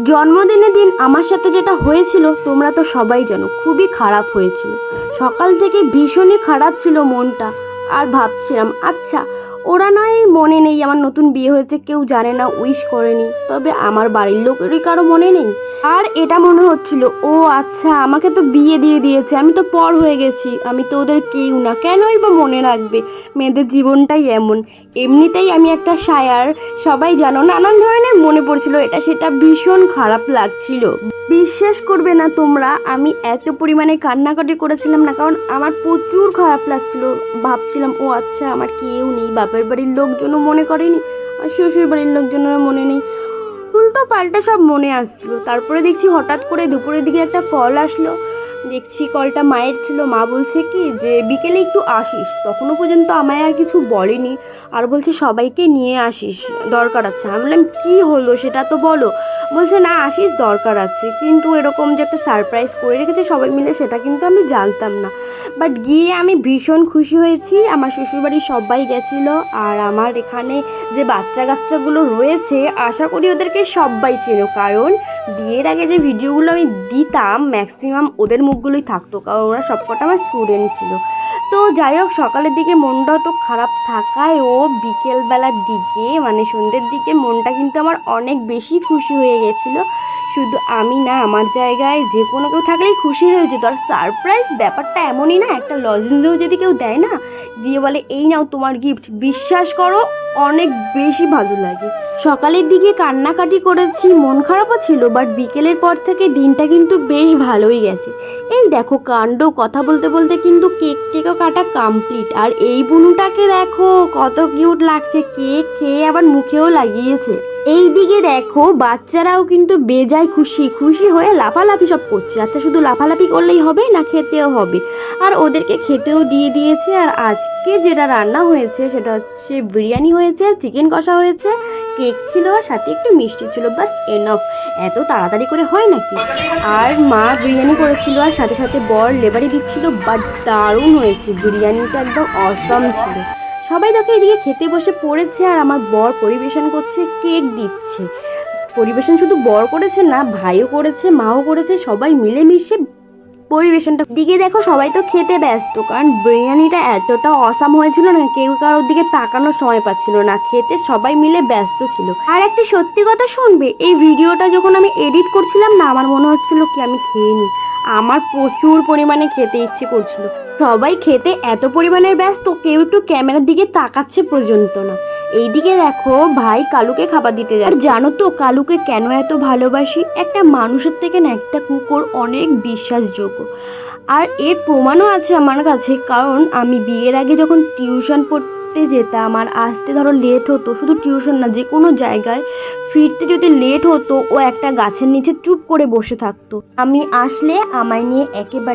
জন্মদিনের দিন আমার সাথে যেটা হয়েছিল তোমরা তো সবাই জানো, খুবই খারাপ হয়েছিল। সকাল থেকে ভীষণই খারাপ ছিল মনটা। আর ভাবছিলাম আচ্ছা, ওরা নয় মনে নেই আমার নতুন বিয়ে হয়েছে, কেউ জানে না, উইশ করেনি, তবে আমার বাড়ির লোকেরই কারো মনে নেই। আর এটা মনে হচ্ছিল ও আচ্ছা, আমাকে তো বিয়ে দিয়ে দিয়েছে, আমি তো পর হয়ে গেছি, আমি তো ওদের কেউ না, কেনই বা মনে রাখবে। মেয়েদের জীবনটাই এমন। এমনিতেই আমি একটা শায়ার, সবাই জানো, নানান ধরনের মনে পড়ছিল, এটা সেটা ভীষণ খারাপ লাগছিল। বিশ্বাস করবে না তোমরা, আমি এত পরিমাণে কান্নাকাটি করেছিলাম না, কারণ আমার প্রচুর খারাপ লাগছিল। ভাবছিলাম ও আচ্ছা, আমার কেউ নেই, বাপের বাড়ির লোকজনও মনে করেনি, আর শ্বশুর বাড়ির লোকজনেরও মনে নেই, উল্টো পাল্টা সব মনে আসছিল। তারপরে দেখছি হঠাৎ করে দুপুরের দিকে একটা কল আসলো, দেখছি কলটা মায়ের ছিল। মা বলছে কি যে বিকেলে একটু আসিস, তখনও পর্যন্ত আমায় আর কিছু বলেনি, আর বলছে সবাইকে নিয়ে আসিস, দরকার আছে। আমি বললাম কী হলো সেটা তো বলো। বলছে না আসিস, দরকার আছে। কিন্তু এরকম যে একটা সারপ্রাইজ করে রেখেছে সবাই মিলে, সেটা কিন্তু আমি জানতাম না। বাট গিয়ে আমি ভীষণ খুশি হয়েছি। আমার শ্বশুরবাড়ির সবাই গেছিলো, আর আমার এখানে যে বাচ্চা কাচ্চাগুলো রয়েছে আশা করি ওদেরকে সবাই ছিল, কারণ বিয়ের আগে যে ভিডিওগুলো আমি দিতাম ম্যাক্সিমাম ওদের মুখগুলোই থাকতো, কারণ ওরা সবকটা আমার স্টুডেন্ট ছিল। তো যাই হোক, সকালের দিকে মনটা তো খারাপ থাকায় ও বিকেলবেলার দিকে মানে সন্ধ্যের দিকে মনটা কিন্তু আমার অনেক বেশি খুশি হয়ে গেছিলো। শুধু আমি না, আমার জায়গায় যে কোনো কেউ থাকলেই খুশি হয়ে যেত। আর সারপ্রাইজ ব্যাপারটা এমনই না, একটা লজেন্সও যদি কেউ দেয় না, দিয়ে বলে এই নাও তোমার গিফট, বিশ্বাস করো অনেক বেশি ভালো লাগে। সকালের দিকে কান্নাকাটি করেছি, মন খারাপও ছিল, বাট বিকেলের পর থেকে দিনটা কিন্তু বেশ ভালোই গেছে। এই দেখো কাণ্ড, কথা বলতে বলতে কিন্তু কেক টেকও কাটা কমপ্লিট। আর এই বুনুটাকে দেখো কত কিউট লাগছে, কেক খেয়ে আবার মুখেও লাগিয়েছে। এই দিকে দেখো বাচ্চারাও কিন্তু বেজায় খুশি খুশি হয়ে লাফালাফি সব করছে। আচ্ছা, শুধু লাফালাফি করলেই হবে না, খেতেও হবে। আর ওদেরকে খেতেও দিয়ে দিয়েছে। আর আজকে যেটা রান্না হয়েছে সেটা হচ্ছে বিরিয়ানি হয়েছে, চিকেন কষা হয়েছে, কেক ছিল, আর সাথে একটু মিষ্টি ছিল, বাস এনাফ। এত তাড়াতাড়ি করে হয় নাকি। আর মা বিরিয়ানি করেছিল, আর সাথে সাথে বর লেবারি দিচ্ছিল, বাট দারুণ হয়েছে বিরিয়ানিটা, একদম অসম ছিল। সবাই দেখে এদিকে খেতে বসে পড়েছে, আর আমার বর পরিবেশন করছে, কেক দিচ্ছে। পরিবেশন শুধু বর করেছে না, ভাইও করেছে, মাও করেছে, সবাই মিলেমিশে পরিবেশনটা। দিকে দেখো সবাই তো খেতে ব্যস্ত, কারণ বিরিয়ানিটা এতটা অসাম হয়েছিল না, কেউ কারোর দিকে তাকানোর সময় পাচ্ছিল না, খেতে সবাই মিলে ব্যস্ত ছিল। আর একটা সত্যি কথা শুনবে, এই ভিডিওটা যখন আমি এডিট করছিলাম না, আমার মনে হচ্ছিল কি আমি খেয়ে নিই। আমার প্রচুর পরিমাণে খেতে ইচ্ছে করছিল। সবাই খেতে এত পরিমাণের ব্যস্ত, কেউ একটু ক্যামেরার দিকে তাকাচ্ছে পর্যন্ত না। এইদিকে দেখো ভাই কালুকে খাবার দিতে যায়। আর জানো তো কালুকে কেন এত ভালোবাসি? একটা মানুষের থেকে না একটা কুকুর অনেক বিশ্বাসযোগ্য। আর এর প্রমাণও আছে আমার কাছে, কারণ আমি বিয়ের আগে যখন টিউশন পড়তে যেতাম আর আসতে ধরো লেট হতো, শুধু টিউশন না যে কোনো জায়গায় ফিরতে যদি লেট হতো, ও একটা গাছের নিচে চুপ করে বসে থাকতো। আমি আসলে আমায় নিয়ে একেবারে